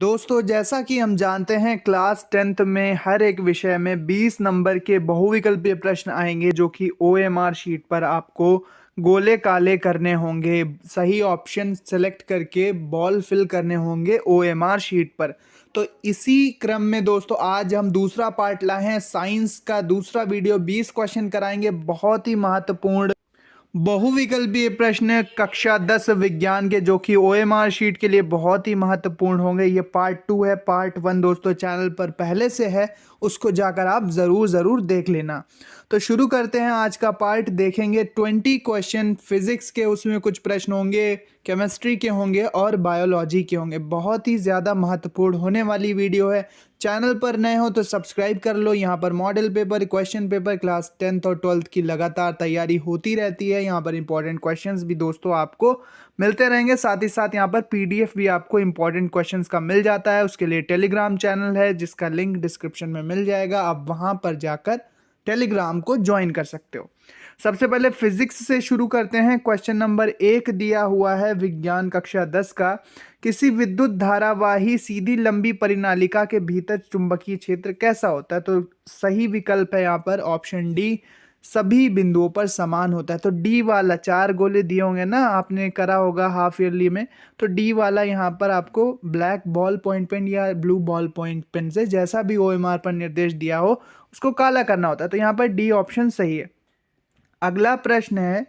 दोस्तों जैसा कि हम जानते हैं क्लास 10th में हर एक विषय में 20 नंबर के बहुविकल्पीय प्रश्न आएंगे जो कि ओएमआर शीट पर आपको गोले काले करने होंगे। सही ऑप्शन सेलेक्ट करके बॉल फिल करने होंगे ओएमआर शीट पर। तो इसी क्रम में दोस्तों आज हम दूसरा पार्ट लाए हैं, साइंस का दूसरा वीडियो। 20 क्वेश्चन कराएंगे, बहुत ही महत्वपूर्ण बहुविकल्पीय प्रश्न कक्षा 10 विज्ञान के, जो कि ओएमआर शीट के लिए बहुत ही महत्वपूर्ण होंगे। ये पार्ट 2 है। पार्ट 1 दोस्तों चैनल पर पहले से है, उसको जाकर आप ज़रूर देख लेना। तो शुरू करते हैं आज का पार्ट। देखेंगे 20 क्वेश्चन फिजिक्स के, उसमें कुछ प्रश्न होंगे, केमिस्ट्री के होंगे और बायोलॉजी के होंगे। बहुत ही ज़्यादा महत्वपूर्ण होने वाली वीडियो है। चैनल पर नए हो तो सब्सक्राइब कर लो। यहाँ पर model paper, question paper class 10th और 12th की लगातार तैयारी होती रहती है। यहाँ पर इंपॉर्टेंट क्वेश्चंस भी दोस्तों आपको मिलते रहेंगे। साथ ही साथ यहाँ पर पीडीएफ भी आपको इंपॉर्टेंट क्वेश्चंस का मिल जाता है। उसके लिए टेलीग्राम चैनल है जिसका लिंक डिस्क्रिप्शन में मिल जाएगा। आप वहाँ पर जाकर टेलीग्राम को ज्वाइन कर सकते हो। सबसे पहले फिजिक्स से शुरू करते हैं। क्वेश्चन नंबर 1 दिया हुआ है विज्ञान कक्षा 10 का। किसी विद्युत धारावाही सीधी लंबी परिनालिका के भीतर चुंबकीय क्षेत्र कैसा होता है? तो सही विकल्प है यहाँ पर ऑप्शन डी, सभी बिंदुओं पर समान होता है। तो डी वाला, 4 गोले दिए होंगे ना, आपने करा होगा हाफ ईयरली में। तो डी वाला यहाँ पर आपको ब्लैक बॉल पॉइंट पेन या ब्लू बॉल पॉइंट पेन से जैसा भी ओएमआर पर निर्देश दिया हो उसको काला करना होता है। तो यहाँ पर डी ऑप्शन सही है। अगला प्रश्न है,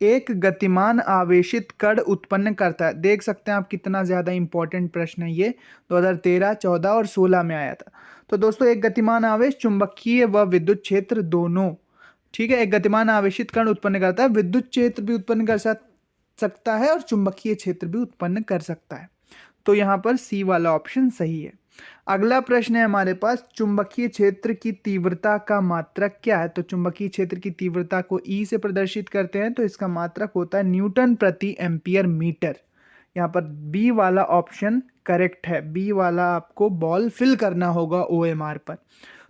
एक गतिमान आवेशित कण उत्पन्न करता है। देख सकते हैं आप कितना ज़्यादा इंपॉर्टेंट प्रश्न है ये। 2013, 14 और 16 में आया था। तो दोस्तों एक गतिमान आवेश चुंबकीय व विद्युत क्षेत्र दोनों, ठीक है, एक गतिमान आवेशित कण उत्पन्न करता है, विद्युत क्षेत्र भी उत्पन्न कर सकता है और चुंबकीय क्षेत्र भी उत्पन्न कर सकता है। तो यहाँ पर सी वाला ऑप्शन सही है। अगला प्रश्न है हमारे पास, चुंबकीय क्षेत्र की तीव्रता का मात्रक क्या है? तो चुंबकीय क्षेत्र की तीव्रता को ई से प्रदर्शित करते हैं, तो इसका मात्रक होता है न्यूटन प्रति एम्पियर मीटर। यहाँ पर बी वाला ऑप्शन करेक्ट है। बी वाला आपको बॉल फिल करना होगा ओएमआर पर।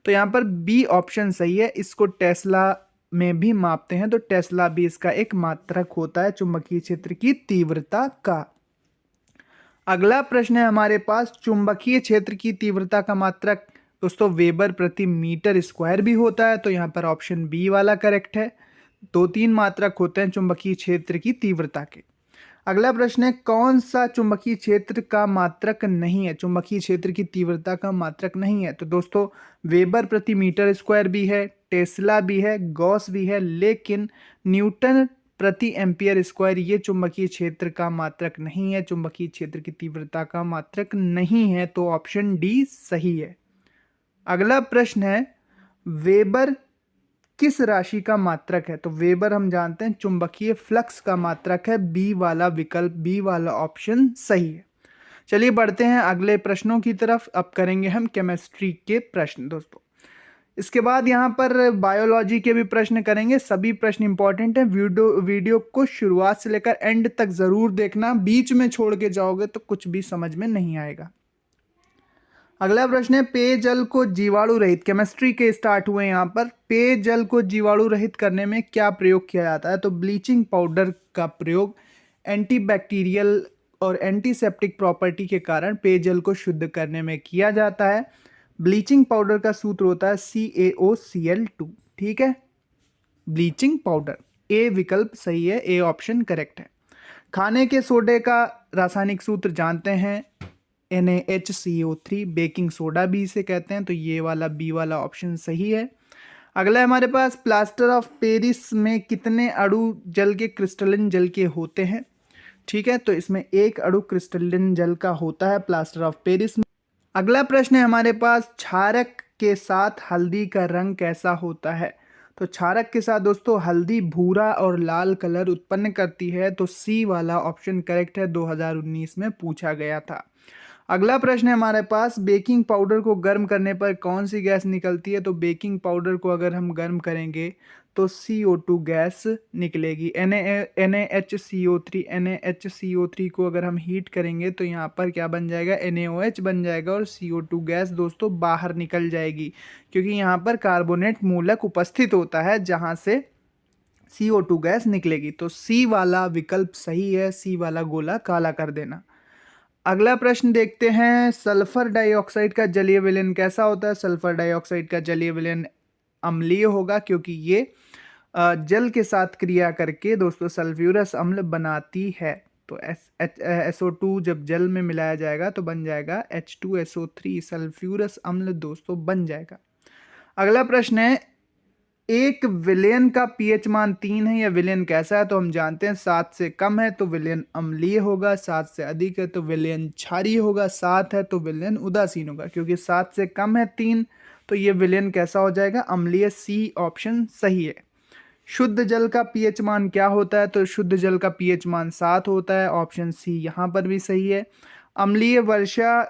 तो यहाँ पर बी ऑप्शन सही है। इसको टेस्ला में भी मापते हैं, तो टेस्ला भी इसका एक मात्रक होता है चुंबकीय क्षेत्र की तीव्रता का। अगला प्रश्न है हमारे पास, चुंबकीय क्षेत्र की तीव्रता का मात्रक दोस्तों वेबर प्रति मीटर स्क्वायर भी होता है। तो यहाँ पर ऑप्शन बी वाला करेक्ट है। 2-3 मात्रक होते हैं चुंबकीय क्षेत्र की तीव्रता के। अगला प्रश्न है, कौन सा चुंबकीय क्षेत्र का मात्रक नहीं है? चुंबकीय क्षेत्र की तीव्रता का मात्रक नहीं है। तो दोस्तों वेबर प्रति मीटर स्क्वायर भी है, टेस्ला भी है, गॉस भी है, लेकिन न्यूटन प्रति एम्पियर स्क्वायर ये चुंबकीय क्षेत्र का मात्रक नहीं है, चुंबकीय क्षेत्र की तीव्रता का मात्रक नहीं है। तो ऑप्शन डी सही है। अगला प्रश्न है, वेबर किस राशि का मात्रक है? तो वेबर हम जानते हैं चुंबकीय फ्लक्स का मात्रक है। बी वाला विकल्प, बी वाला ऑप्शन सही है। चलिए बढ़ते हैं अगले प्रश्नों की तरफ। अब करेंगे हम केमिस्ट्री के प्रश्न दोस्तों। इसके बाद यहाँ पर बायोलॉजी के भी प्रश्न करेंगे। सभी प्रश्न इंपॉर्टेंट हैं। वीडियो को शुरुआत से लेकर एंड तक जरूर देखना। बीच में छोड़ के जाओगे तो कुछ भी समझ में नहीं आएगा। अगला प्रश्न है, पेयजल को जीवाणु रहित, केमिस्ट्री के स्टार्ट हुए यहाँ पर। पेयजल को जीवाणु रहित करने में क्या प्रयोग किया जाता है? तो ब्लीचिंग पाउडर का प्रयोग एंटीबैक्टीरियल और एंटीसेप्टिक प्रॉपर्टी के कारण पेयजल को शुद्ध करने में किया जाता है। ब्लीचिंग पाउडर का सूत्र होता है CaOCl2, ठीक है, ब्लीचिंग पाउडर। ए विकल्प सही है, ए ऑप्शन करेक्ट है। खाने के सोडे का रासायनिक सूत्र जानते हैं, NaHCO3, बेकिंग सोडा भी इसे कहते हैं। तो ये वाला बी वाला ऑप्शन सही है। अगला हमारे पास, प्लास्टर ऑफ पेरिस में कितने अणु जल के क्रिस्टलिन जल के होते हैं? ठीक है, तो इसमें एक अणु क्रिस्टलिन जल का होता है प्लास्टर ऑफ पेरिस में। अगला प्रश्न है हमारे पास, क्षारक के साथ हल्दी का रंग कैसा होता है? तो क्षारक के साथ दोस्तों हल्दी भूरा और लाल कलर उत्पन्न करती है। तो सी वाला ऑप्शन करेक्ट है, 2019 में पूछा गया था। अगला प्रश्न है हमारे पास, बेकिंग पाउडर को गर्म करने पर कौन सी गैस निकलती है? तो बेकिंग पाउडर को अगर हम गर्म करेंगे तो CO2 गैस निकलेगी। NaHCO3 को अगर हम हीट करेंगे तो यहाँ पर क्या बन जाएगा? NaOH बन जाएगा और CO2 गैस दोस्तों बाहर निकल जाएगी, क्योंकि यहाँ पर कार्बोनेट मूलक उपस्थित होता है जहाँ से CO2 गैस निकलेगी। तो सी वाला विकल्प सही है, सी वाला गोला काला कर देना। अगला प्रश्न देखते हैं, सल्फर डाइऑक्साइड का जलीय विलयन कैसा होता है। सल्फर डाइऑक्साइड का जलीय विलयन अम्लीय होगा, क्योंकि ये जल के साथ क्रिया करके दोस्तों सल्फ्यूरस अम्ल बनाती है। तो SO2 जब जल में मिलाया जाएगा तो बन जाएगा H2SO3, सल्फ्यूरस अम्ल दोस्तों बन जाएगा। अगला प्रश्न है, एक विलयन का पीएच मान 3 है, या विलयन कैसा है। तो हम जानते हैं 7 से कम है तो विलयन अम्लीय होगा, 7 से अधिक है तो विलयन क्षारीय होगा, 7 है तो विलयन उदासीन होगा। क्योंकि 7 से कम है 3 तो ये विलयन कैसा हो जाएगा, अम्लीय। सी ऑप्शन सही है। शुद्ध जल का पीएच मान क्या होता है। तो शुद्ध जल का पीएच मान 7 होता है, ऑप्शन सी यहाँ पर भी सही है। अम्लीय वर्षा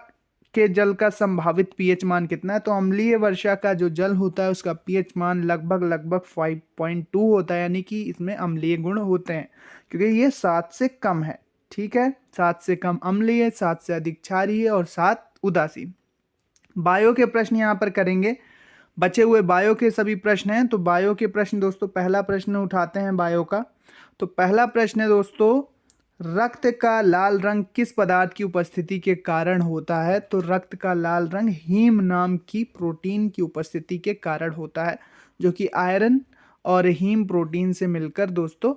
के जल का संभावित पीएच मान कितना है। तो अम्लीय वर्षा का जो जल होता है उसका पीएच मान लगभग 5.2 होता है, यानी कि इसमें अम्लीय गुण होते हैं, क्योंकि ये 7 से कम है। ठीक है, 7 से कम अम्लीय, 7 से अधिक क्षारीय और 7 उदासीन। बायो के प्रश्न यहाँ पर करेंगे। बचे हुए बायो के सभी प्रश्न हैं। तो बायो के प्रश्न दोस्तों, पहला प्रश्न उठाते हैं बायो का। तो पहला प्रश्न है दोस्तों, रक्त का लाल रंग किस पदार्थ की उपस्थिति के कारण होता है। तो रक्त का लाल रंग हीम नाम की प्रोटीन की उपस्थिति के कारण होता है, जो कि आयरन और हीम प्रोटीन से मिलकर दोस्तों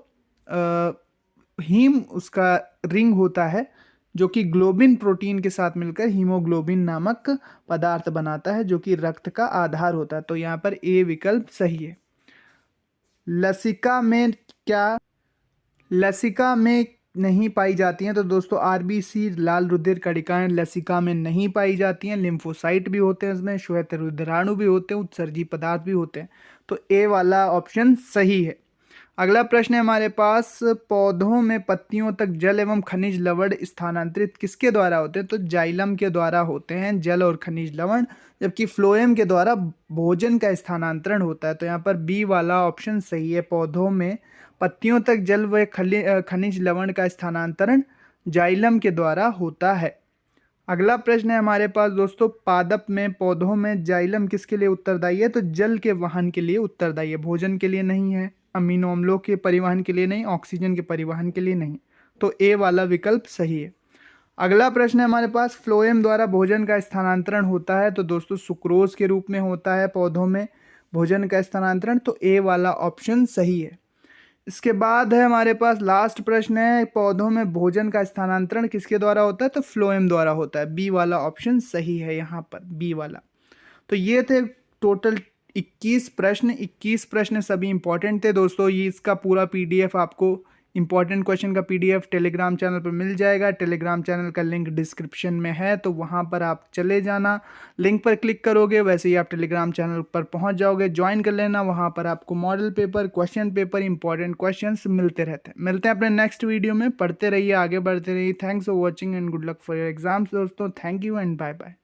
हीम उसका रिंग होता है, जो कि ग्लोबिन प्रोटीन के साथ मिलकर हीमोग्लोबिन नामक पदार्थ बनाता है, जो कि रक्त का आधार होता है। तो यहाँ पर ए विकल्प सही है। लसिका में नहीं पाई जाती हैं। तो दोस्तों आरबीसी लाल रुधिर कणिकाएं लसिका में नहीं पाई जाती हैं। लिम्फोसाइट भी होते हैं, इसमें श्वेत रुधिराणु भी होते हैं, उत्सर्जी पदार्थ भी होते हैं। तो ए वाला ऑप्शन सही है। अगला प्रश्न है हमारे पास, पौधों में पत्तियों तक जल एवं खनिज लवण स्थानांतरित किसके द्वारा होते हैं। तो जाइलम के द्वारा होते हैं जल और खनिज लवण, जबकि फ्लोएम के द्वारा भोजन का स्थानांतरण होता है। तो यहाँ पर बी वाला ऑप्शन सही है। पौधों में पत्तियों तक जल व खनिज लवण का स्थानांतरण जाइलम के द्वारा होता है। अगला प्रश्न है हमारे पास दोस्तों, पादप में पौधों में जाइलम किसके लिए उत्तरदायी है। तो जल के वहन के लिए उत्तरदायी है, भोजन के लिए नहीं है, अमीनो अम्लों के परिवहन के लिए नहीं, ऑक्सीजन के परिवहन के लिए नहीं। तो ए वाला विकल्प सही है। अगला प्रश्न है हमारे पास, फ्लोएम द्वारा भोजन का स्थानांतरण होता है। तो दोस्तों सुक्रोज के रूप में होता है पौधों में भोजन का स्थानांतरण। तो ए वाला ऑप्शन सही है। इसके बाद है हमारे पास लास्ट प्रश्न है, पौधों में भोजन का स्थानांतरण किसके द्वारा होता है। तो फ्लोएम द्वारा होता है। बी वाला ऑप्शन सही है यहाँ पर, बी वाला। तो ये थे टोटल 21 प्रश्न सभी इंपॉर्टेंट थे दोस्तों। ये इसका पूरा पीडीएफ आपको इंपॉर्टेंट क्वेश्चन का पीडीएफ टेलीग्राम चैनल पर मिल जाएगा। टेलीग्राम चैनल का लिंक डिस्क्रिप्शन में है, तो वहाँ पर आप चले जाना, लिंक पर क्लिक करोगे वैसे ही आप टेलीग्राम चैनल पर पहुँच जाओगे, ज्वाइन कर लेना। वहाँ पर आपको model paper, question paper, important questions मिलते रहते हैं। मिलते हैं अपने नेक्स्ट वीडियो में। पढ़ते रहिए, आगे बढ़ते रहिए। Thanks for watching and good luck for your exams दोस्तों। Thank you and bye bye.